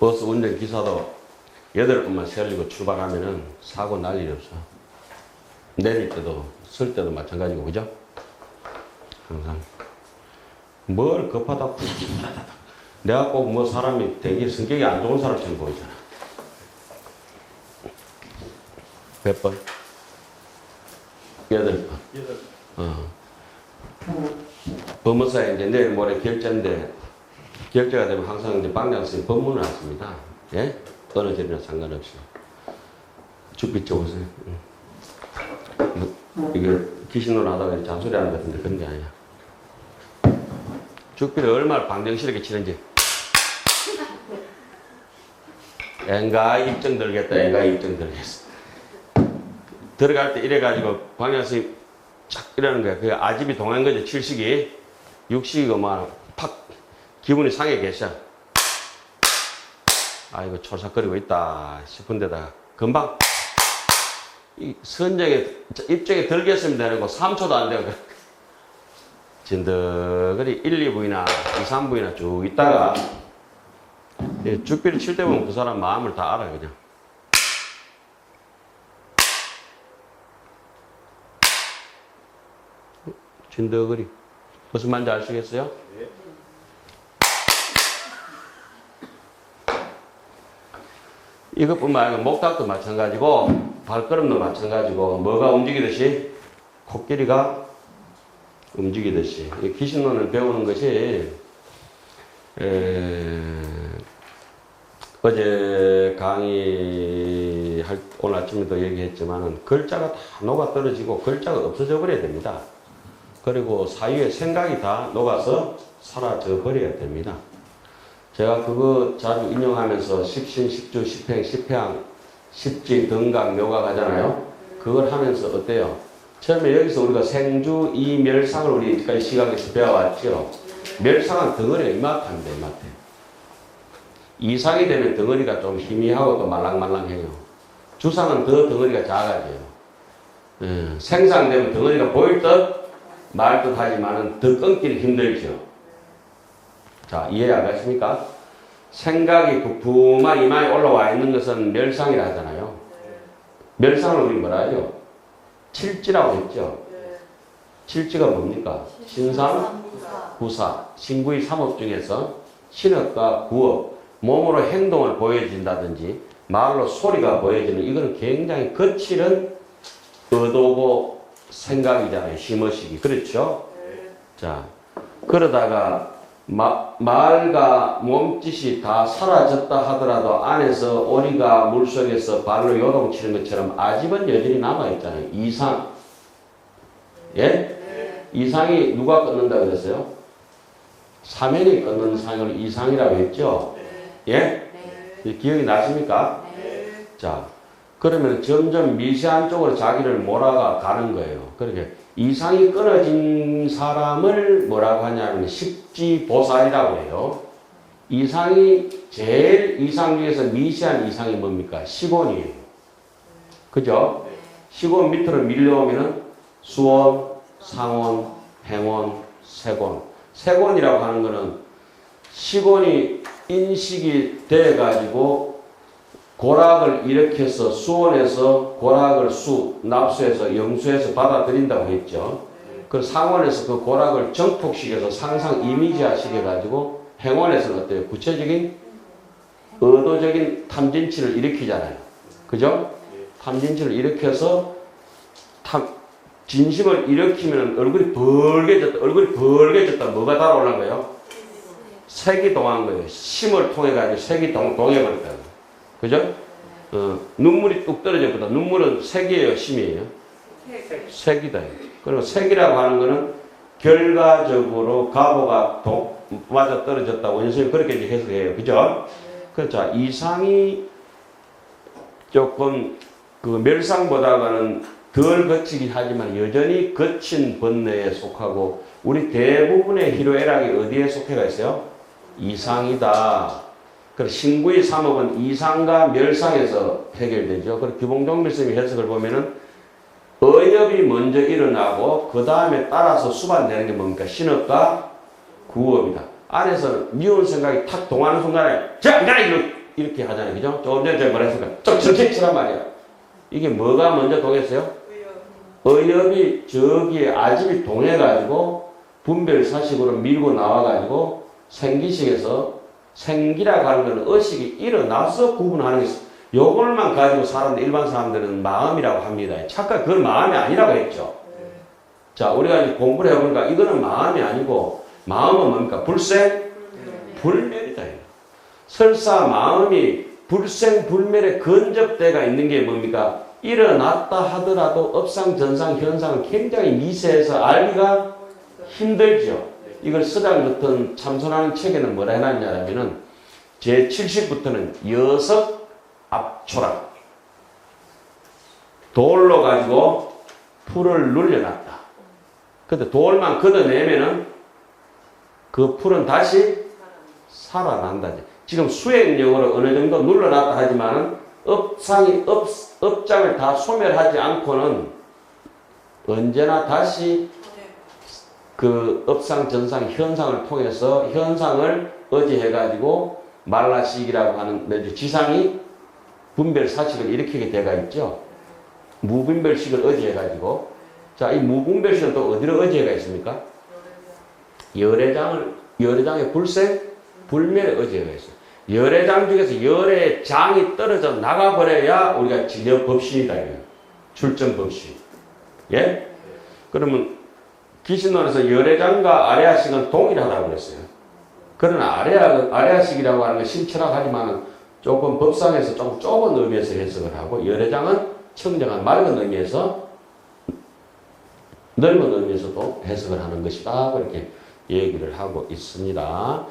버스 운전기사도 8번만 세울리고 출발하면은 사고 날 일이 없어. 내릴 때도, 쓸 때도 마찬가지고, 그죠? 항상. 뭘 급하다고. 내가 꼭 뭐 사람이 되게 성격이 안 좋은 사람처럼 보이잖아. 몇 번? 8번. 법무사에 이제 내일 모레 결제인데, 결제가 되면 항상 이제 방장선생님 법문을 왔습니다. 예? 어느 절이나 상관없이. 죽빛 좋으세요. 이게 귀신으로 하다가 잔소리 하는 것 같은데 그런 게 아니야. 죽비를 얼마나 방정스럽게 치는지. 엥가 입증 들겠다, 엥가 입증 들겠어. 들어갈 때 이래가지고 방향선생님 착 이러는 거야. 그게 아집이 동한 거죠. 7식이. 6식이고 막 팍 기분이 상해 계셔. 아이고 촐싹거리고 있다 싶은 데다가 금방 이 선정에 입장에 들겠으면 되는 거 3초도 안 되고 진득거리 1, 2부이나 2, 3부이나 쭉 있다가 죽비를 칠 때 보면 그 사람 마음을 다 알아 그냥. 진득거리 무슨 말인지 아시겠어요? 네. 이것뿐만 아니라 목닥도 마찬가지고 발걸음도 마찬가지고 뭐가 움직이듯이 코끼리가 움직이듯이 귀신론을 배우는 것이 어제 강의할 오늘 아침에도 얘기했지만은 글자가 다 녹아 떨어지고 글자가 없어져 버려야 됩니다. 그리고 사유의 생각이 다 녹아서 사라져 버려야 됩니다. 제가 그거 자주 인용하면서 십신, 십주, 십행, 십향, 십지, 등각, 묘각 하잖아요. 그걸 하면서 어때요? 처음에 여기서 우리가 생주, 이멸상을 우리 여기까지 시각에서 배워왔죠. 멸상은 덩어리가 이만합니다. 이만해. 이상이 되면 덩어리가 좀 희미하고 또 말랑말랑해요. 주상은 더 덩어리가 작아져요. 생상되면 덩어리가 보일 듯 말 듯 하지만은 더 끊기는 힘들죠. 자, 이해 안 가십니까? 생각이 부품만 이마에 올라와 있는 것은 멸상이라 하잖아요. 멸상을 우리 뭐라 하죠? 칠지라고 했죠. 칠지가 뭡니까? 신상, 구사. 신구의 삼업 중에서 신업과 구업, 몸으로 행동을 보여진다든지 말로 소리가 보여지는 이거는 굉장히 거칠은 의도고 생각이잖아요. 심의식이. 그렇죠? 자, 그러다가 말과 몸짓이 다 사라졌다 하더라도 안에서 오리가 물속에서 발로 요동치는 것처럼 아집은 여전히 남아있잖아요. 이상. 예? 이상이 누가 끊는다 그랬어요? 사면이 끊는 상을 이상이라고 했죠? 예? 기억이 나십니까? 자, 그러면 점점 미세한 쪽으로 자기를 몰아가 가는 거예요. 그렇게 이상이 끊어진 사람을 뭐라고 하냐면 십지보살이라고 해요. 이상이 제일 이상 중에서 미세한 이상이 뭡니까? 식원이에요. 그죠? 식원 밑으로 밀려오면은 수원, 상원, 행원, 세권. 세권이라고 하는 거는 식원이 인식이 돼가지고 고락을 일으켜서 수원에서 고락을 납수해서 영수해서 받아들인다고 했죠. 그 상원에서 그 고락을 정폭시켜서 상상 이미지화시켜가지고 행원에서는 어때요? 구체적인 의도적인 탐진치를 일으키잖아요. 그죠? 탐진치를 일으켜서 진심을 일으키면 얼굴이 벌개졌다. 뭐가 달아올란 거예요? 색이 동한 거예요. 심을 통해가지고 색이 동해버렸다. 그죠? 눈물이 뚝 떨어져보다 눈물은 색이에요, 심이에요? 색이다. 그리고 색이라고 하는 거는 결과적으로 가보가 맞아 떨어졌다고 원수님 그렇게 이제 해석해요. 그죠? 그렇죠. 이상이 조금 그 멸상보다는 덜 거치긴 하지만 여전히 거친 번뇌에 속하고 우리 대부분의 희로애락이 어디에 속해가 있어요? 이상이다. 그래서 신구의 삼업은 이상과 멸상에서 해결되죠. 그리고 기봉종 밀스님의 해석을 보면은 어엽이 먼저 일어나고 그 다음에 따라서 수반되는 게 뭡니까? 신업과 구업이다. 안에서 미운 생각이 탁 동하는 순간에 자, 이거 이렇게 하잖아요. 그죠? 조금 전에 제가 뭐라 했습니까? 쩍쩍 치란 말이야. 이게 뭐가 먼저 동했어요? 의협이 저기에 아집이 동해가지고 분별사식으로 밀고 나와가지고 생기식에서 생기라고 하는 거는 의식이 일어나서 구분하는 게 있어요. 요걸만 가지고 일반 사람들은 마음이라고 합니다. 착각, 그건 마음이 아니라고 했죠. 자, 우리가 이제 공부를 해보니까 이거는 마음이 아니고 마음은 뭡니까? 불생불멸이다. 설사 마음이 불생불멸의 근접대가 있는 게 뭡니까? 일어났다 하더라도 업상, 전상, 현상은 굉장히 미세해서 알기가 힘들죠. 이걸 서당 같은 참선하는 책에는 뭐라 해놨냐면은 제70부터는 여석 압초락 돌로 가지고 풀을 눌려놨다. 근데 돌만 걷어내면은 그 풀은 다시 살아난다. 지금 수행력으로 어느 정도 눌러놨다 하지만은 업장을 다 소멸하지 않고는 언제나 다시 그 업상, 전상, 현상을 통해서 현상을 의지해가지고 말라식이라고 하는 지상이 분별사식을 일으키게 돼가 있죠. 무분별식을 의지해가지고. 자, 이 무분별식은 또 어디로 의지해가 있습니까? 열애장의 불멸에 의지해가 있어요. 열애장 중에서 열애장이 떨어져 나가버려야 우리가 진여법신이다. 출정법신. 예? 그러면 기신론에서 열애장과 아레아식은 동일하다고 그랬어요. 그러나 아레아식이라고 하는 건 신철학하지만 조금 법상에서 조금 좁은 의미에서 해석을 하고 열애장은 청정한 맑은 의미에서 넓은 의미에서도 해석을 하는 것이다. 그렇게 얘기를 하고 있습니다.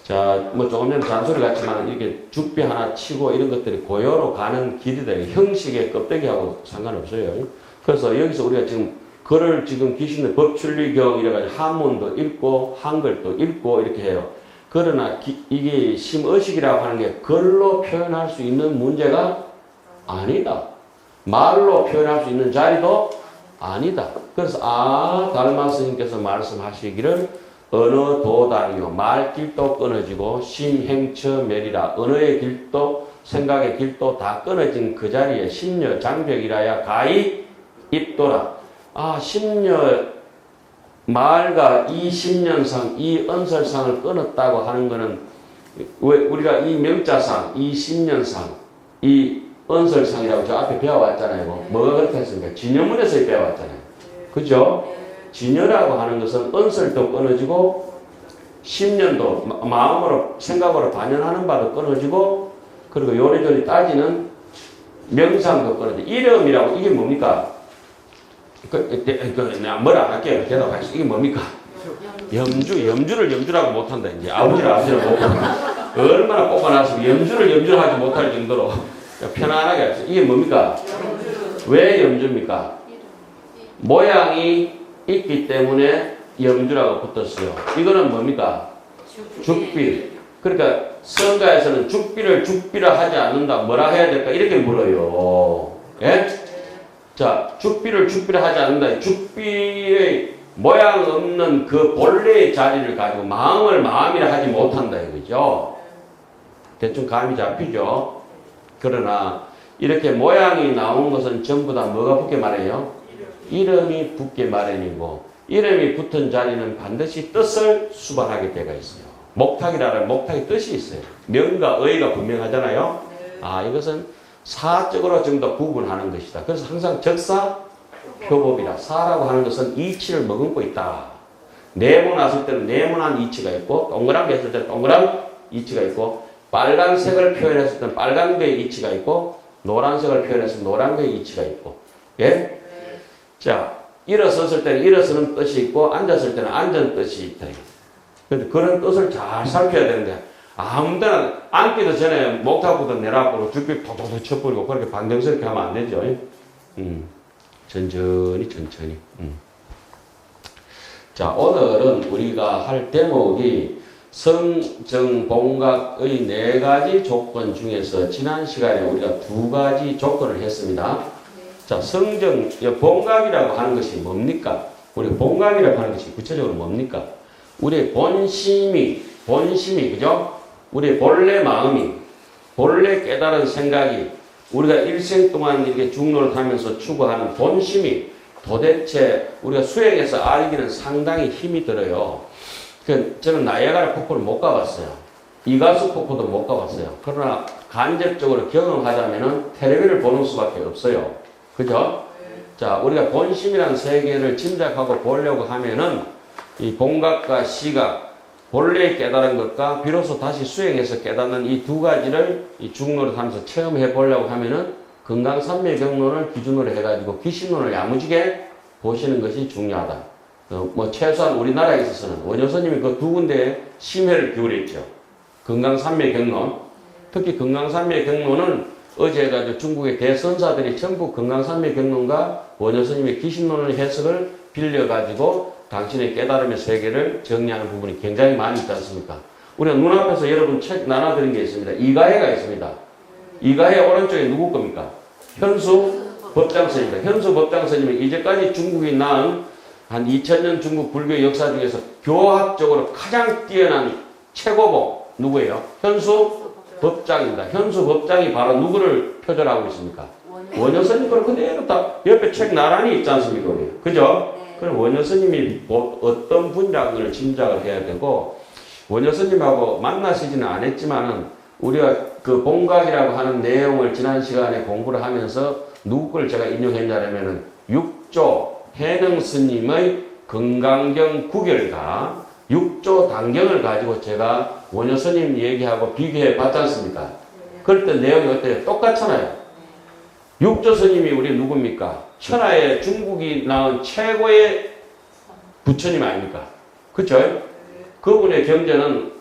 자, 뭐 조금 전에 잔소리 같지만 이렇게 죽비 하나 치고 이런 것들이 고요로 가는 길이다. 형식의 껍데기하고 상관없어요. 그래서 여기서 우리가 지금 글을 지금 귀신의 법춘리경 이래가지고 한문도 읽고 한글도 읽고 이렇게 해요. 그러나 이게 심의식이라고 하는 게 글로 표현할 수 있는 문제가 아니다. 말로 표현할 수 있는 자리도 아니다. 그래서 달마 스님께서 말씀하시기를 어느 도당이요 말길도 끊어지고 심행처멸이라 언어의 길도 생각의 길도 다 끊어진 그 자리에 심려 장벽이라야 가히 입도라. 심려 말과 이 심년상 이 언설상을 끊었다고 하는 것은 왜 우리가 이 명자상 이 심년상 이 언설상이라고 저 앞에 배워왔잖아요. 뭐가 그렇게 했습니까? 진여문에서 배워왔잖아요. 그죠? 진여라고 하는 것은 언설도 끊어지고 심년도 마음으로 생각으로 반영하는 바도 끊어지고 그리고 요리조리 따지는 명상도 끊어지고 이름이라고 이게 뭡니까? 내가 뭐라 안 할게요. 대답하시죠. 이게 뭡니까? 염주를 염주라고 못한다. 이제 아버지를 못한다. 얼마나 뽑아놨으면 염주를 하지 못할 정도로 편안하게 하죠. 이게 뭡니까? 왜 염주입니까? 모양이 있기 때문에 염주라고 붙었어요. 이거는 뭡니까? 죽비. 그러니까 성가에서는 죽비를 하지 않는다. 뭐라 해야 될까? 이렇게 물어요. 예? 자, 죽비를 하지 않는다. 죽비의 모양 없는 그 본래의 자리를 가지고 마음을 마음이라 하지 못한다. 이거죠. 대충 감이 잡히죠. 그러나 이렇게 모양이 나온 것은 전부 다 뭐가 붙게 마련이요? 이름이 붙게 마련이고 이름이 붙은 자리는 반드시 뜻을 수반하게 되어 있어요. 목탁이라는 목탁의 뜻이 있어요. 명과 의가 분명하잖아요. 이것은 사적으로 좀 더 구분하는 것이다. 그래서 항상 적사 표법이라 사라고 하는 것은 이치를 머금고 있다. 네모났을 때는 네모난 이치가 있고 동그랗게 했을 때는 동그란 이치가 있고 빨간색을 표현했을 때는 빨간색의 이치가 있고 노란색을 표현했을 때 노란색의 이치가 있고 예? 자, 일어섰을 때는 일어서는 뜻이 있고 앉았을 때는 앉은 뜻이 있다. 그런데 그런 뜻을 잘 살펴야 되는데 아무데나 앉기도 전에 목탁부터 내려갖고 죽비 톡톡톡 쳐버리고 그렇게 반정스럽게 하면 안 되죠. 천천히. 자, 오늘은 우리가 할 대목이 성정봉각의 4가지 조건 중에서 지난 시간에 우리가 2가지 조건을 했습니다. 자, 봉각이라고 하는 것이 뭡니까? 우리 봉각이라고 하는 것이 구체적으로 뭡니까? 우리의 본심이, 그죠? 우리의 본래 마음이 본래 깨달은 생각이 우리가 일생 동안 이렇게 중노릇하면서 추구하는 본심이 도대체 우리가 수행해서 알기는 상당히 힘이 들어요. 저는 나이아가라 폭포를 못 가봤어요. 이가수 폭포도 못 가봤어요. 그러나 간접적으로 경험하자면은 텔레비를 보는 수밖에 없어요. 그죠? 자, 우리가 본심이라는 세계를 짐작하고 보려고 하면은 이 본각과 시각, 본래 깨달은 것과 비로소 다시 수행해서 깨닫는 이 두 가지를 이 중노릇하면서 체험해 보려고 하면은 금강산맥경론을 기준으로 해가지고 귀신론을 야무지게 보시는 것이 중요하다. 뭐 최소한 우리나라에 있어서는 원효스님이 그 두 군데에 심혈을 기울였죠. 금강산맥경론, 특히 금강산맥경론은 어제 해가지고 중국의 대선사들이 전부 금강산맥경론과 원효스님의 귀신론의 해석을 빌려가지고 당신의 깨달음의 세계를 정리하는 부분이 굉장히 많이 있지 않습니까? 우리가 눈앞에서 여러분 책 나눠드린 게 있습니다. 이가해가 있습니다. 이가해 오른쪽에 누구 겁니까? 현수 법장스님입니다. 현수 법장스님은 이제까지 중국이 낳은 한 2000년 중국 불교 역사 중에서 교학적으로 가장 뛰어난 최고봉 누구예요? 현수 법장입니다. 현수 법장이 바로 누구를 표절하고 있습니까? 원효스님을 그대로 다 옆에 책 나란히 있지 않습니까? 그죠? 그럼 원효스님이 어떤 분량을 짐작을 해야 되고, 원효스님하고 만나시지는 않았지만은 우리가 그 본각이라고 하는 내용을 지난 시간에 공부를 하면서 누구 걸 제가 인용했냐면은 육조 해능스님의 건강경 구결과 육조 단경을 가지고 제가 원효스님 얘기하고 비교해 봤지 않습니까? 그럴 때 내용이 어때요? 똑같잖아요. 육조 스님이 우리 누굽니까? 천하의 중국이 낳은 최고의 부처님 아닙니까? 그쵸? 그분의 경전은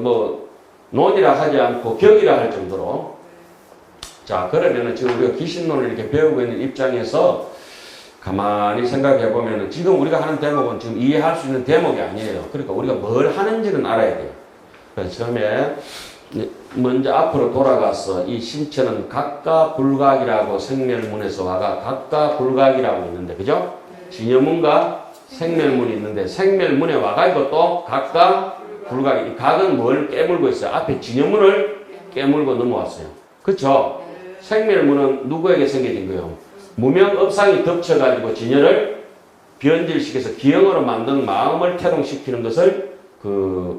뭐 논이라 하지 않고 격이라 할 정도로, 자, 그러면은 지금 우리가 귀신론을 이렇게 배우고 있는 입장에서 가만히 생각해 보면은 지금 우리가 하는 대목은 지금 이해할 수 있는 대목이 아니에요. 그러니까 우리가 뭘 하는지는 알아야 돼요. 그래서 처음에 먼저 앞으로 돌아가서 이 신체는 각가 불각이라고 생멸문에서 와가 각가 불각이라고 있는데, 그죠? 진여문과 생멸문이 있는데 생멸문에 와가지고 또 각가 불각이, 각은 뭘 깨물고 있어요? 앞에 진여문을 깨물고 넘어왔어요. 그쵸? 생멸문은 누구에게 생겨진 거예요? 무명업상이 덮쳐가지고 진여를 변질시켜서 기형으로 만든 마음을 태동시키는 것을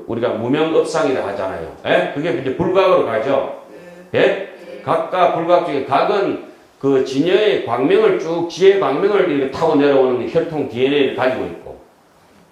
우리가 무명업상이라 하잖아요. 예? 그게 이제 불각으로 가죠. 예? 각과 불각 중에 각은 그 진여의 광명을 쭉, 지혜의 광명을 이렇게 타고 내려오는 혈통 DNA를 가지고 있고,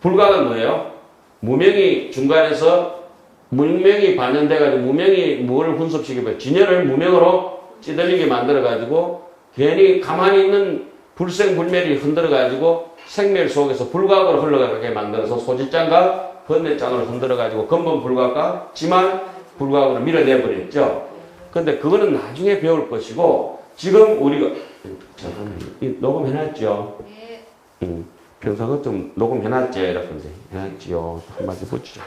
불각은 뭐예요? 무명이 중간에서 무명이 반영돼가지고 무명이 뭐를 훈습시켜봐요? 진여를 무명으로 찌들리게 만들어가지고 괜히 가만히 있는 불생불멸이 흔들어가지고 생멸 속에서 불각으로 흘러가게 만들어서 소지장과 번뇌장으로 흔들어가지고 근본 불각과 지만 불각으로 밀어내버렸죠. 근데 그거는 나중에 배울 것이고, 지금 우리가, 잠깐만요. 녹음해놨죠? 네. 평상은 좀 녹음해놨지? 이렇게 해놨지요. 한마디 붙이죠.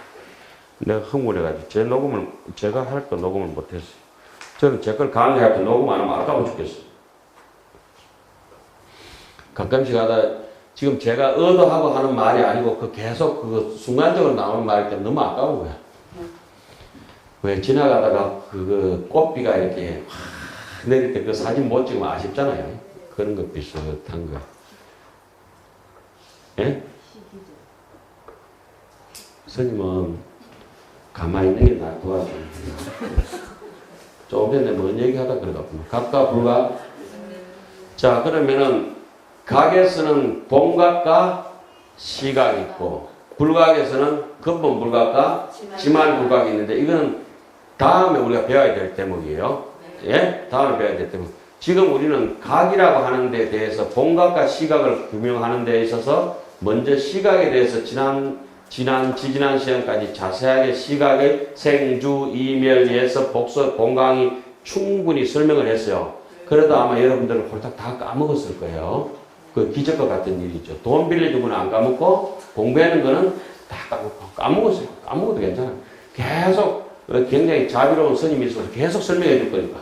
내가 흥분해가지고 제 녹음을, 제가 할 거 녹음을 못했어요. 저는 제 걸 강의할 때 녹음 안 하면 아까워 죽겠어요. 가끔씩 하다 지금 제가 의도하고 하는 말이 아니고 그 계속 그 순간적으로 나오는 말일 때 너무 아까운 거야. 왜 지나가다가 그 꽃비가 이렇게 확 내릴 때 그 사진 못 찍으면 아쉽잖아요. 그런 거 비슷한 거. 예? 스님은 가만히 있는 게 나을 것 같아요. 조금 전에 뭔 얘기 하다 그래갖구나. 각과 불각. 자, 그러면은 각에서는 본각과 시각이 있고, 불각에서는 근본 불각과 지말 불각이 있는데, 이거는 다음에 우리가 배워야 될 대목이에요. 예? 다음에 배워야 될 대목. 지금 우리는 각이라고 하는 데 대해서 본각과 시각을 규명하는 데 있어서 먼저 시각에 대해서 지지난 시간까지 자세하게 시각의 생주, 이멸, 예습, 복수, 본강이 충분히 설명을 했어요. 그래도 아마 여러분들은 홀딱 다 까먹었을 거예요. 그 기적과 같은 일이죠. 돈 빌려준 거는 안 까먹고, 공부하는 거는 다 까먹고, 까먹었어요. 까먹어도 괜찮아요. 계속 굉장히 자비로운 스님이 있어서 계속 설명해 줄 거니까.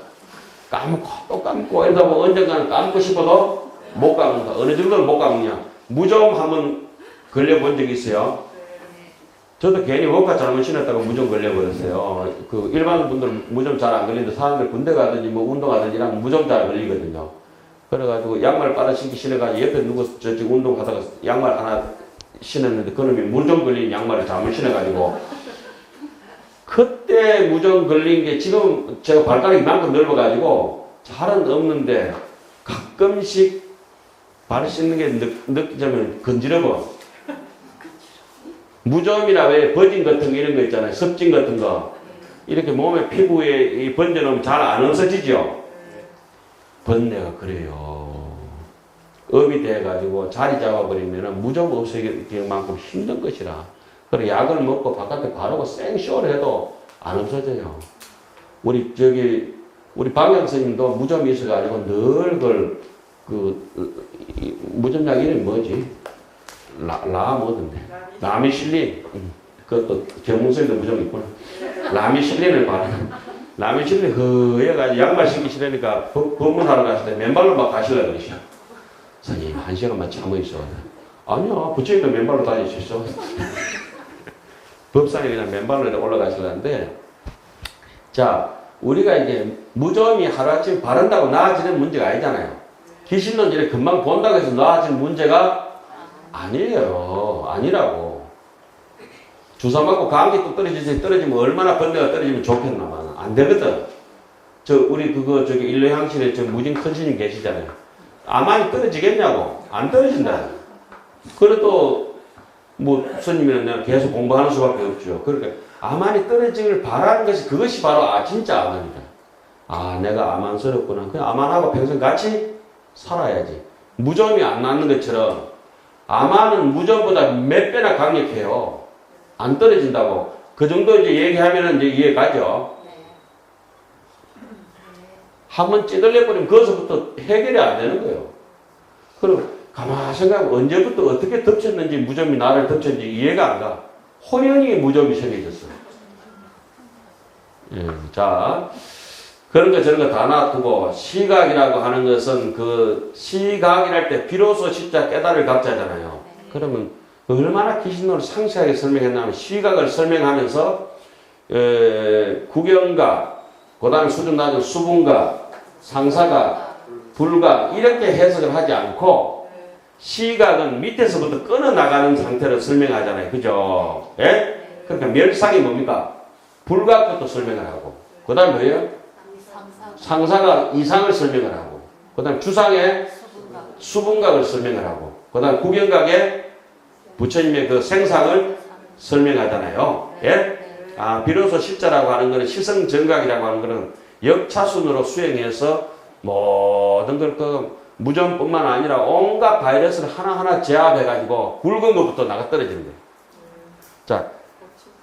까먹고, 또 까먹고, 이러다 보면 언젠가는 까먹고 싶어도 못 까먹는다. 어느 정도는 못 까먹냐. 무좀 한번 걸려본 적이 있어요. 저도 괜히 워카 잘못 신었다고 무좀 걸려버렸어요. 그 일반 분들은 무좀 잘 안 걸리는데 사람들 군대 가든지 뭐 운동하든지 이러면 무좀 잘 걸리거든요. 그래가지고 양말 빨아 신기 신어가지고 옆에 누구 저쪽 운동하다가 양말 하나 신었는데 그놈이 무좀 걸린 양말을 잘못 신어가지고 그때 무좀 걸린 게 지금 제가 발가락이 이만큼 넓어가지고 잘은 없는데 가끔씩 발 씻는 게 느끼자면 건지러워. 무좀이나 왜 버진 같은 거 이런 거 있잖아요. 습진 같은 거. 이렇게 몸에 피부에 번져놓으면 잘 안 없어지죠. 번뇌가 그래요. 업이 돼가지고 자리 잡아버리면 무좀 없어지기 만큼 힘든 것이라. 그리고 약을 먹고 바깥에 바르고 생쇼를 해도 안 없어져요. 우리 방향 스님도 무좀이 있어가지고 늘 무좀약 이름이 뭐지? 뭐던데? 라미실린. 그것도 전문성도 무좀 있구나. 라미실린을 바르는. 라미실린 허해가지고 양말 신기 싫으니까 법문하러 갔을 때 맨발로 막 가시려고 그러시죠. 선생님, 1시간만 참어 있어. 아니야, 부처님도 맨발로 다닐 수 있어. 법상에 그냥 맨발로 올라가시려는데, 자, 우리가 이제 무좀이 하루아침 바른다고 나아지는 문제가 아니잖아요. 귀신은 이렇게 금방 본다고 해서 나아지는 문제가 아니에요. 아니라고. 주사 맞고 감기 또 떨어지면 얼마나 번뇌가 떨어지면 좋겠나만. 안 되거든. 저기 일로향실에 무진 큰 스님 계시잖아요. 아만이 떨어지겠냐고. 안 떨어진다. 그래도 뭐 스님이랑 내가 계속 공부하는 수밖에 없죠. 그러니까 아만이 떨어지길 바라는 것이 그것이 바로 진짜 아만이다. 아, 내가 아만스럽구나. 그냥 아만하고 평생 같이 살아야지. 무좀이 안 낫는 것처럼 아만은 무좀보다 몇 배나 강력해요. 안 떨어진다고. 그 정도 이제 얘기하면은 이제 이해가죠. 한번 찌들려버리면 거기서부터 해결이 안 되는 거예요. 그럼 가만히 생각하면 언제부터 어떻게 덮쳤는지 무좀이 나를 덮쳤는지 이해가 안 가. 호연히 무좀이 생겨졌어. 예, 자, 그런 거 저런 거 다 놔두고 시각이라고 하는 것은 그 시각이랄 때 비로소 진짜 깨달을 각자잖아요. 그러면 얼마나 귀신으로 상세하게 설명했냐면 시각을 설명하면서 구경각, 그 다음에 수준 낮은 수분각, 상사각, 불각 이렇게 해석을 하지 않고 시각은 밑에서부터 끊어나가는 상태로 설명하잖아요. 그죠? 예? 그러니까 멸상이 뭡니까? 불각부터 설명을 하고 그 다음에 뭐예요? 상사가 이상을 설명을 하고 그 다음에 주상의 수분각을 설명을 하고 그 다음에 구경각의 부처님의 그 생상을 설명하잖아요. 예? 아, 비로소 십자라고 하는 것은 시성정각이라고 하는 것은 역차순으로 수행해서 모든 걸 무좀뿐만 아니라 온갖 바이러스를 하나하나 제압해가지고 굵은 것부터 나가 떨어지는 거예요. 자,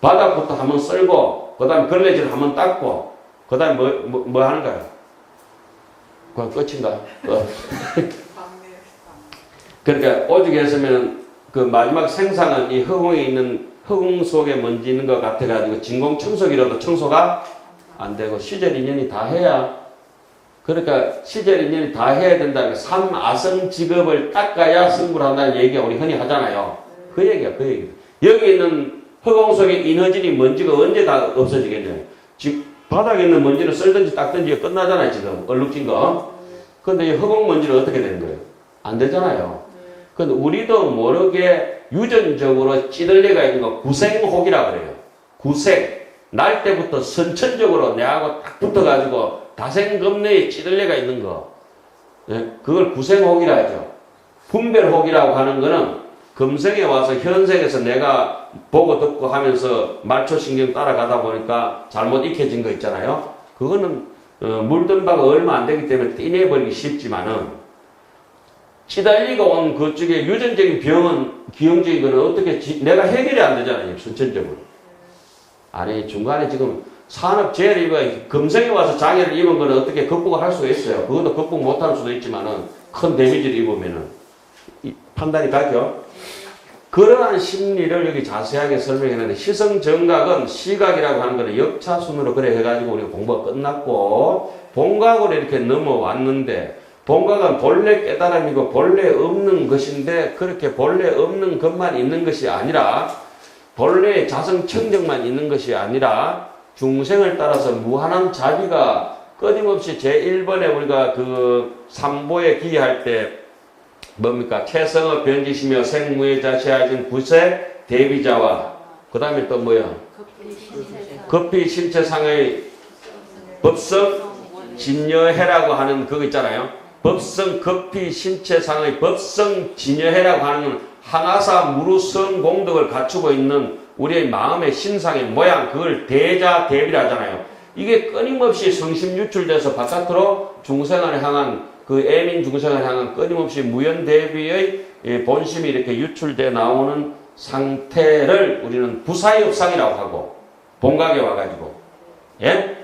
바닥부터 한번 썰고, 그 다음에 걸레질 한번 닦고, 그 다음에 뭐 하는가요? 그건 끝인가? 그러니까 오죽 했으면 그 마지막 생상은 이 허공에 있는 허공 속에 먼지 있는 것 같아가지고 진공 청소기로도 청소가 안 되고 시절 인연이 다 해야 그러니까 시절 인연이 다 해야 된다면 삼아성 직업을 닦아야 승부를 한다는 얘기가 우리 흔히 하잖아요. 그 얘기야, 그 얘기. 여기 있는 허공 속에 이너진이 먼지가 언제 다 없어지겠냐요. 지금 바닥에 있는 먼지는 썰든지 닦든지 끝나잖아요, 지금. 얼룩진 거. 근데 이 허공 먼지는 어떻게 되는 거예요? 안 되잖아요. 근데 우리도 모르게 유전적으로 찌들레가 있는 거 구생혹이라 그래요. 구생. 날 때부터 선천적으로 내하고 딱 붙어가지고 다생겁내에 찌들레가 있는 거. 네? 그걸 구생혹이라 하죠. 분별혹이라고 하는 거는 금생에 와서 현생에서 내가 보고 듣고 하면서 말초신경 따라가다 보니까 잘못 익혀진 거 있잖아요. 그거는 물든 바가 얼마 안 되기 때문에 떼내버리기 쉽지만은 시달리고 온 그쪽에 유전적인 병은 기형적인 거는 어떻게 내가 해결이 안 되잖아요. 선천적으로. 아니 중간에 지금 산업재해를 입어 금생에 와서 장애를 입은 거는 어떻게 극복을 할 수가 있어요. 그것도 극복 못할 수도 있지만은 큰 데미지를 입으면은 판단이 가죠. 그러한 심리를 여기 자세하게 설명했는데 시성정각은 시각이라고 하는 거는 역차순으로 그래 해가지고 우리가 공부가 끝났고 본각으로 이렇게 넘어왔는데 본각은 본래 깨달음이고 본래 없는 것인데 그렇게 본래 없는 것만 있는 것이 아니라 본래 자성청정만 있는 것이 아니라 중생을 따라서 무한한 자비가 끊임없이 제1번에 우리가 그 삼보에 기할 때 뭡니까? 최성의 변지시며 생무에 자시하신 구세 대비자와 그 다음에 또 뭐야? 급히 신체상의 법성 진여해라고 하는 그거 있잖아요. 법성 급히 신체상의 법성 진여해라고 하는 항아사 무루성 공덕을 갖추고 있는 우리의 마음의 신상의 모양, 그걸 대자 대비라 하잖아요. 이게 끊임없이 성심 유출돼서 바깥으로 중생을 향한 그 애민 중생을 향한 끊임없이 무연대비의 본심이 이렇게 유출돼 나오는 상태를 우리는 부사의업상이라고 하고 본각에 와가지고, 예?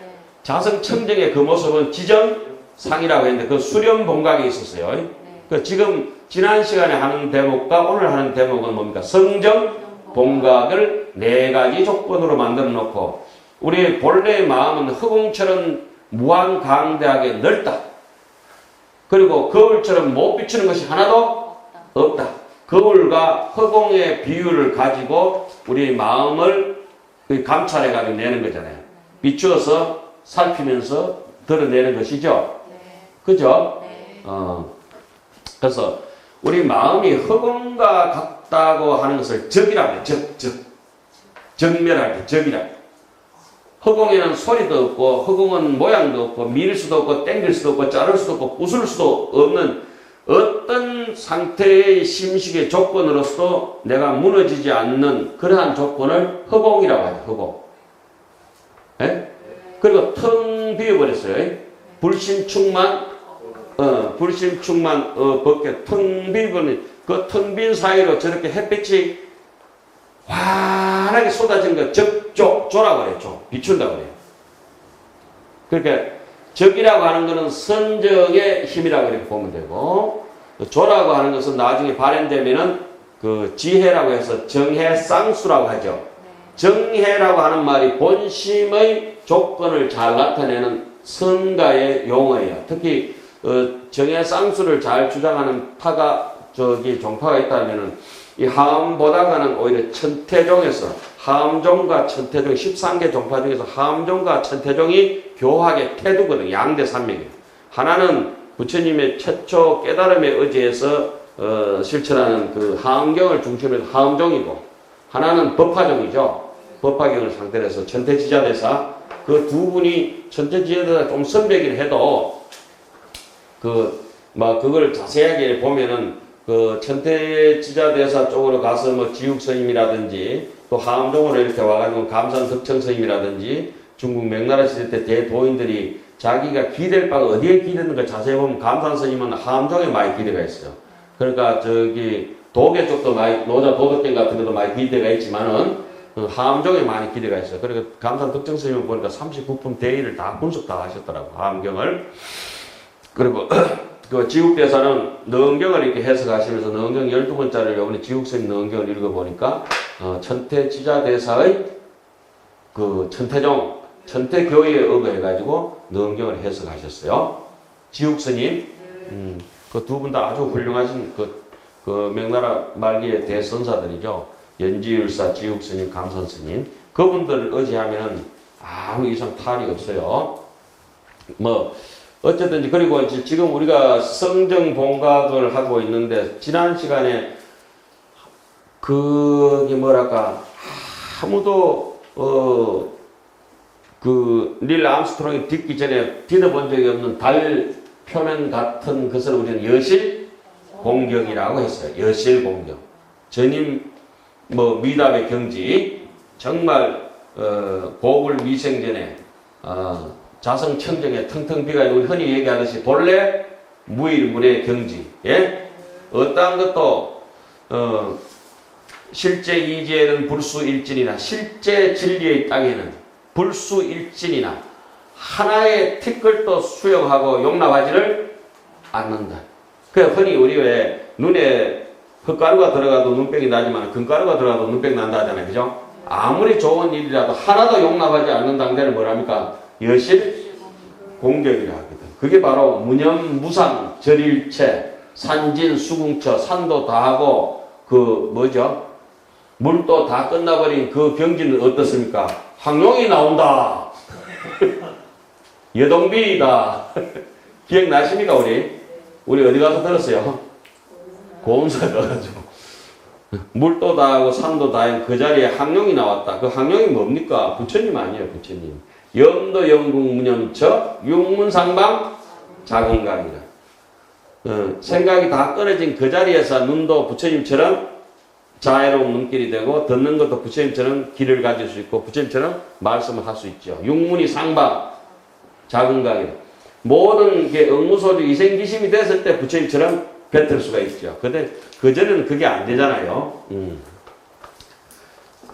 자성청정의 그 모습은 지정상이라고 했는데 그 수렴본각에 있었어요. 그 지금 지난 시간에 하는 대목과 오늘 하는 대목은 뭡니까? 성정본각을 4가지 조건으로 만들어 놓고 우리 본래의 마음은 흑웅처럼 무한강대하게 넓다. 그리고 거울처럼 못 비추는 것이 하나도 없다. 거울과 허공의 비율을 가지고 우리 마음을 감찰해가지고 내는 거잖아요. 비추어서 살피면서 드러내는 것이죠. 그죠? 그래서 우리 마음이 허공과 같다고 하는 것을 적이라고 해요. 적멸할 때 적이라고 해요. 허공에는 소리도 없고 허공은 모양도 없고 밀 수도 없고 땡길 수도 없고 자를 수도 없고 부술 수도 없는 어떤 상태의 심식의 조건으로서도 내가 무너지지 않는 그러한 조건을 허공이라고 하죠. 허공. 예? 그리고 텅 비어버렸어요. 불심충만 벗게 텅 비어버린 그 텅 빈 사이로 저렇게 햇빛이 환하게 쏟아지는 거 적조라고 그래요. 비춘다고 그래요. 그러니까 적이라고 하는 것은 선정의 힘이라고 이렇게 보면 되고, 조라고 하는 것은 나중에 발현되면은 그 지혜라고 해서 정해쌍수라고 하죠. 정해라고 하는 말이 본심의 조건을 잘 나타내는 선가의 용어예요. 특히 정해쌍수를 잘 주장하는 파가 종파가 있다면은 이 하암보다가는 오히려 천태종에서 하암종과 천태종 13개 종파 중에서 하암종과 천태종이 교학의 태두거든요. 양대 산맥이에요. 하나는 부처님의 최초 깨달음에 의지해서 실천하는 그 하암경을 중심으로 하암종이고, 하나는 법화종이죠. 법화경을 상대로 해서 천태지자대사, 그 두 분이 천태지자대사 좀 선배긴 해도 그걸 자세하게 보면은 그 천태지자대사 쪽으로 가서 뭐 지육스님이라든지 또 하암종으로 이렇게 와가지고 감산덕청스님이라든지 중국 명나라 시대 때 대도인들이 자기가 기댈 바가 어디에 기대는가 자세히 보면 감산스님은 하암종에 많이 기대가 있어요. 그러니까 도계 쪽도 많이, 노자 도덕경 같은 데도 많이 기대가 있지만은 하암종에 많이 기대가 있어요. 그러니까 감산덕청스님은 보니까 39품 대의를 다 분석 다 하셨더라고, 하암경을. 그리고 그 지국대사는 너은경을 이렇게 해석하시면서 너은경 12권짜리를 이번에 지국스님 너은경을 읽어보니까 천태지자대사의 그 천태종, 천태교의에 의거해가지고 너은경을 해석하셨어요. 지국스님, 그 두 분 다 아주 훌륭하신 그 명나라 말기의 대선사들이죠. 연지율사, 지국스님, 감선스님. 그분들을 의지하면 아무 이상 탈이 없어요. 어쨌든지, 그리고 이제 지금 우리가 성정본각을 하고 있는데, 지난 시간에 아무도 닐 암스트롱이 딛기 전에 딛어본 적이 없는 달 표면 같은 것을 우리는 여실 공경이라고 했어요. 여실 공경. 전임 미답의 경지, 정말 고불 미생전에 자성청정에 텅텅 비가 우리 흔히 얘기하듯이 본래 무일문의 경지, 예? 어떠한 것도 실제 이지에는 불수일진이나 실제 진리의 땅에는 불수일진이나 하나의 티끌도 수용하고 용납하지를 않는다. 그래서 흔히 우리 왜 눈에 흙가루가 들어가도 눈병이 나지만 금가루가 들어가도 눈병 난다 하잖아요. 그죠? 아무리 좋은 일이라도 하나도 용납하지 않는 당대를 뭐랍니까? 여실 공경이라 하거든. 그게 바로 무념무상 절일체 산진 수궁처 산도 다하고 물도 다 끝나버린 그 경지는 어떻습니까? 황룡이 나온다. 여동비이다. 기억나십니까, 우리? 우리 어디 가서 들었어요? 고운사 가가지고. 물도 다 하고 산도 다 하고 그 자리에 항룡이 나왔다. 그 항룡이 뭡니까? 부처님 아니에요, 부처님. 염도 영국 무념처 육문상방 자궁각이라. 생각이 다 끊어진 그 자리에서 눈도 부처님처럼 자애로운 눈길이 되고 듣는 것도 부처님처럼 귀를 가질 수 있고 부처님처럼 말씀을 할 수 있죠. 육문이 상방 자궁각이라. 모든 게 응무소주 이생기심이 됐을 때 부처님처럼 뱉을 수가 있죠. 근데 그전에는 그게 안 되잖아요.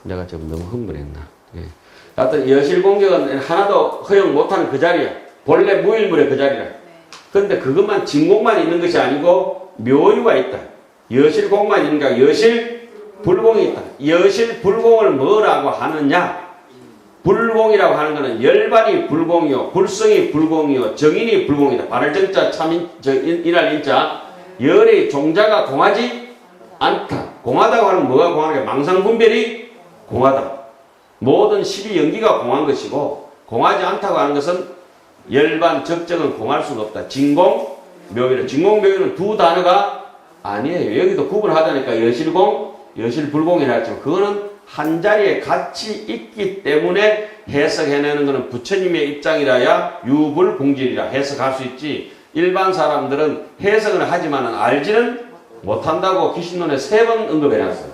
내가 지금 너무 흥분했나. 예. 하여튼 여실공격은 하나도 허용 못하는 그 자리야. 본래 무일물의 그 자리라. 근데 그것만 진공만 있는 것이 아니고 묘유가 있다. 여실공만 있는 게 여실불공이 있다. 여실불공을 뭐라고 하느냐? 불공이라고 하는 것은 열반이 불공이요, 불성이 불공이요, 정인이 불공이다. 발을정자 참인 인할 인자. 열의 종자가 공하지 않다. 공하다고 하는 뭐가 공하는 게 망상분별이 공하다. 모든 12연기가 공한 것이고 공하지 않다고 하는 것은 열반 적정은 공할 수가 없다. 진공, 묘유는. 진공, 묘유는 두 단어가 아니에요. 여기도 구분하다니까 여실공, 여실불공이라 했지만 그거는 한 자리에 같이 있기 때문에 해석해내는 것은 부처님의 입장이라야 유불공질이라 해석할 수 있지. 일반 사람들은 해석을 하지만 알지는 못한다고 기신론에 3번 언급해놨어요.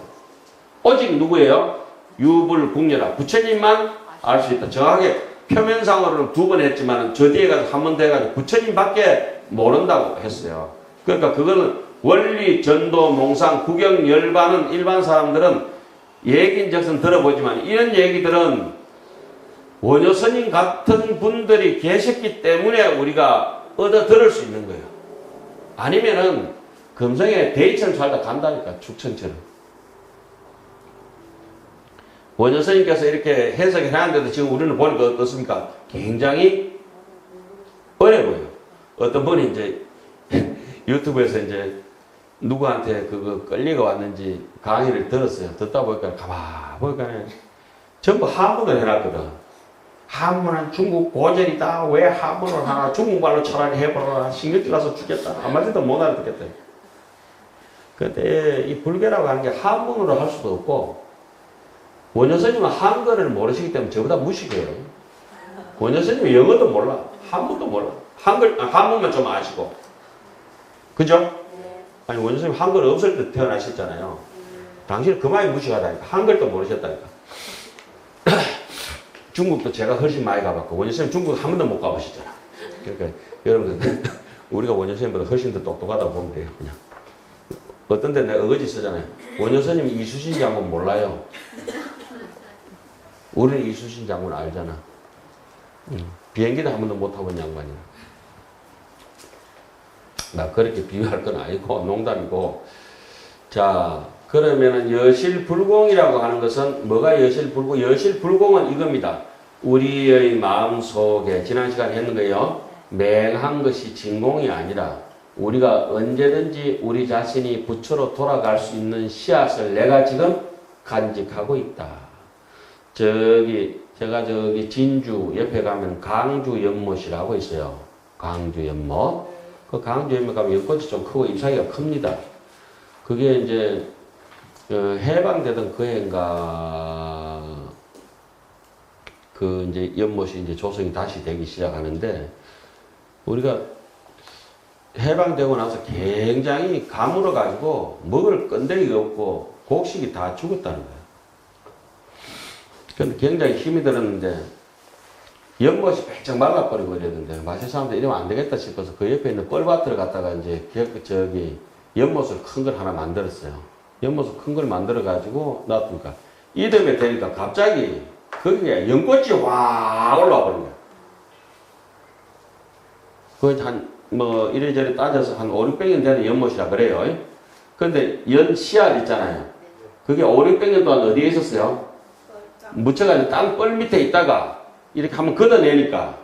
오직 누구예요? 유불공녀라. 부처님만 알 수 있다. 정확하게 표면상으로는 2번 했지만 저 뒤에 가서 한 번 더 해가지고 부처님밖에 모른다고 했어요. 그러니까 그거는 원리, 전도, 몽상, 구경, 열반은 일반 사람들은 얘기인즉슨 들어보지만 이런 얘기들은 원효스님 같은 분들이 계셨기 때문에 우리가 얻어 들을 수 있는 거예요. 아니면은 금성에 대이천 살다 간다니까, 축천처럼. 원효스님께서 이렇게 해석을 하는데도 지금 우리는 보니까 어떻습니까? 굉장히 어려 보여요. 어떤 분이 이제 유튜브에서 이제 누구한테 그거 끌리가 왔는지 강의를 들었어요. 듣다 보니까 보니까 전부 한문을 해놨거든. 한문은 중국 고전이다. 왜 한문을 하나? 중국말로 차라리 해보라. 신경질 나서 죽겠다. 한마디도 못 알아듣겠다. 근데 이 불교라고 하는 게 한문으로 할 수도 없고 원효스님은 한글을 모르시기 때문에 저보다 무식해요. 원효스님은 영어도 몰라. 한문도 몰라. 한문만 좀 아시고. 그죠? 아니 원효스님 한글 없을 때 태어나셨잖아요. 당신은 그만이 무식하다니까. 한글도 모르셨다니까. 중국도 제가 훨씬 많이 가봤고 원효스님 중국 한 번도 못 가보시잖아. 그러니까 여러분들 우리가 원효스님보다 훨씬 더 똑똑하다고 보면 돼요. 그냥. 어떤 데 내가 어거지 쓰잖아요. 원효스님 이수신 장군 몰라요. 우리는 이수신 장군 알잖아. 비행기도 한 번도 못 타본 양반이야. 나 그렇게 비유할 건 아니고 농담이고. 자, 그러면은 여실불공이라고 하는 것은 뭐가 여실불공? 여실불공은 이겁니다. 우리의 마음속에 지난 시간에 했는 거예요. 맹한 것이 진공이 아니라 우리가 언제든지 우리 자신이 부처로 돌아갈 수 있는 씨앗을 내가 지금 간직하고 있다. 제가 진주 옆에 가면 강주 연못이라고 있어요. 강주 연못. 그 강주 연못 가면 연꽃이 좀 크고 잎사귀가 큽니다. 그게 이제 해방되던 그 해인가 그 이제 연못이 이제 조성이 다시 되기 시작하는데 우리가 해방되고 나서 굉장히 가물어 가지고 먹을 건데기가 없고 곡식이 다 죽었다는 거예요. 근데 굉장히 힘이 들었는데 연못이 빼짝 말라버리고 이랬는데 마실 사람들 이러면 안 되겠다 싶어서 그 옆에 있는 뻘밭을 갖다가 이제 연못을 큰 걸 하나 만들었어요. 연못을 큰 걸 만들어 가지고 놔두니까 이듬해 되니까 갑자기 거기에 연꽃이 확 올라와 버린 거야. 그 이래저래 따져서 한 5, 600년 되는 연못이라 그래요. 근데 연 씨앗 있잖아요. 그게 5, 600년 동안 어디에 있었어요? 묻혀가지고 땅벌 밑에 있다가 이렇게 한번 걷어내니까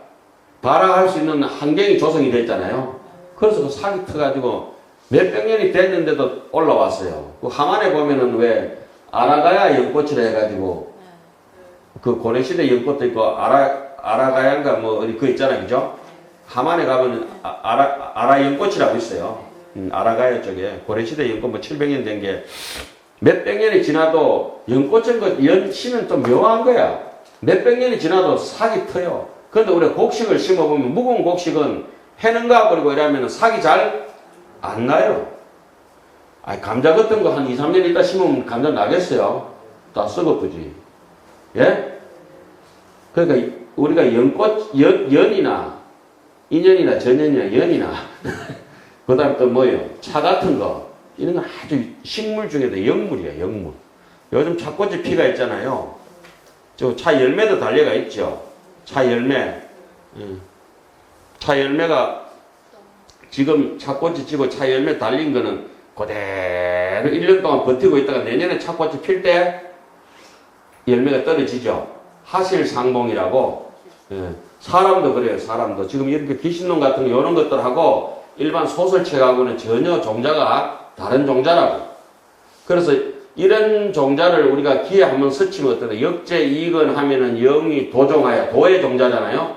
발화할 수 있는 환경이 조성이 됐잖아요. 그래서 그 sak이 터가지고 몇백 년이 됐는데도 올라왔어요. 그 함안에 보면은 왜 아라가야 연꽃이라 해가지고 그 고려시대 연꽃도 있고 아라가야인가 뭐 어디 그 있잖아요, 그죠? 함안에 가면 아라 연꽃이라고 있어요. 아라가야 쪽에 고려시대 연꽃 뭐 700년 된 게 몇백 년이 지나도 연꽃은 그 연씨는 또 묘한 거야. 몇백 년이 지나도 삭이 터요. 그런데 우리가 곡식을 심어보면 묵은 곡식은 해는 가버리고 이러면 삭이 잘 안 나요. 아니, 감자 같은 거 한 2, 3년 있다 심으면 감자 나겠어요? 다 썩어쁘지. 예? 그러니까 우리가 연이나 인연이나 전연이나 연이나 그 다음에 또 뭐예요? 차 같은 거 이런 건 아주 식물 중에도 영물이에요. 영물. 요즘 차꽃이 피가 있잖아요. 저 차 열매도 달려가 있죠. 차 열매. 차 열매가 지금 차꽃이 지고 차 열매 달린 거는 그대로 1년 동안 버티고 있다가 내년에 차꽃이 필 때 열매가 떨어지죠. 하실상봉이라고. 예. 사람도 그래요. 사람도. 지금 이렇게 귀신놈 같은 거 이런 것들하고 일반 소설책하고는 전혀 종자가 다른 종자라고. 그래서 이런 종자를 우리가 기에 한번 스치면 어떠냐. 역제이익은 하면은 영이 도종하여 도의 종자잖아요.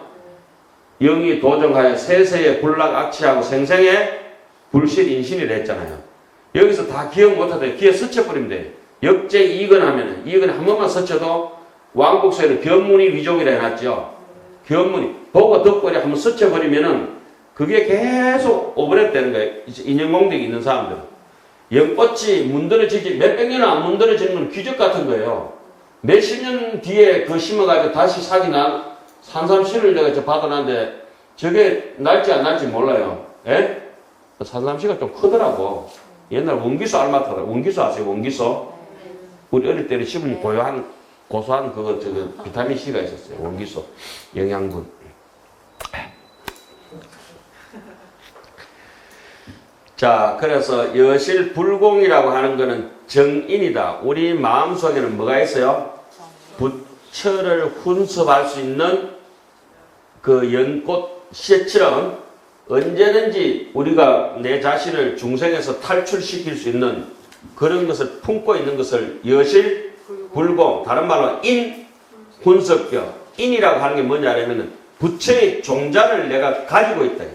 영이 도종하여 세세의 불락악취하고 생생의 불실인신이라 했잖아요. 여기서 다 기억 못하다 기에 스쳐버리면 돼요. 역제이익은 하면은 이익은 한 번만 스쳐도 왕복서에는 견문이 위족이라 해놨죠. 견문이 보고 듣고 한번 스쳐버리면은 그게 계속 오버랩 되는 거예요. 인연공덕이 있는 사람들. 연꽃이 문드러지지 몇백 년은 안 문드러지는 건 기적 같은 거예요. 몇십 년 뒤에 그 심어가지고 다시 사기 난 산삼씨를 내가 저 받아놨는데 저게 날지 안 날지 몰라요. 예? 산삼씨가 좀 크더라고. 옛날 원기수 알마트라. 원기수 아세요? 원기수? 우리 어릴 때는 씹으면 고소한 그거 저거 비타민C가 있었어요. 원기수. 영양분. 자, 그래서 여실불공이라고 하는 거는 정인이다. 우리 마음속에는 뭐가 있어요? 부처를 훈습할 수 있는 그 연꽃 시처럼 언제든지 우리가 내 자신을 중생에서 탈출시킬 수 있는 그런 것을 품고 있는 것을 여실불공, 다른 말로 인훈섭격. 인이라고 하는 게 뭐냐면 부처의 종자를 내가 가지고 있다.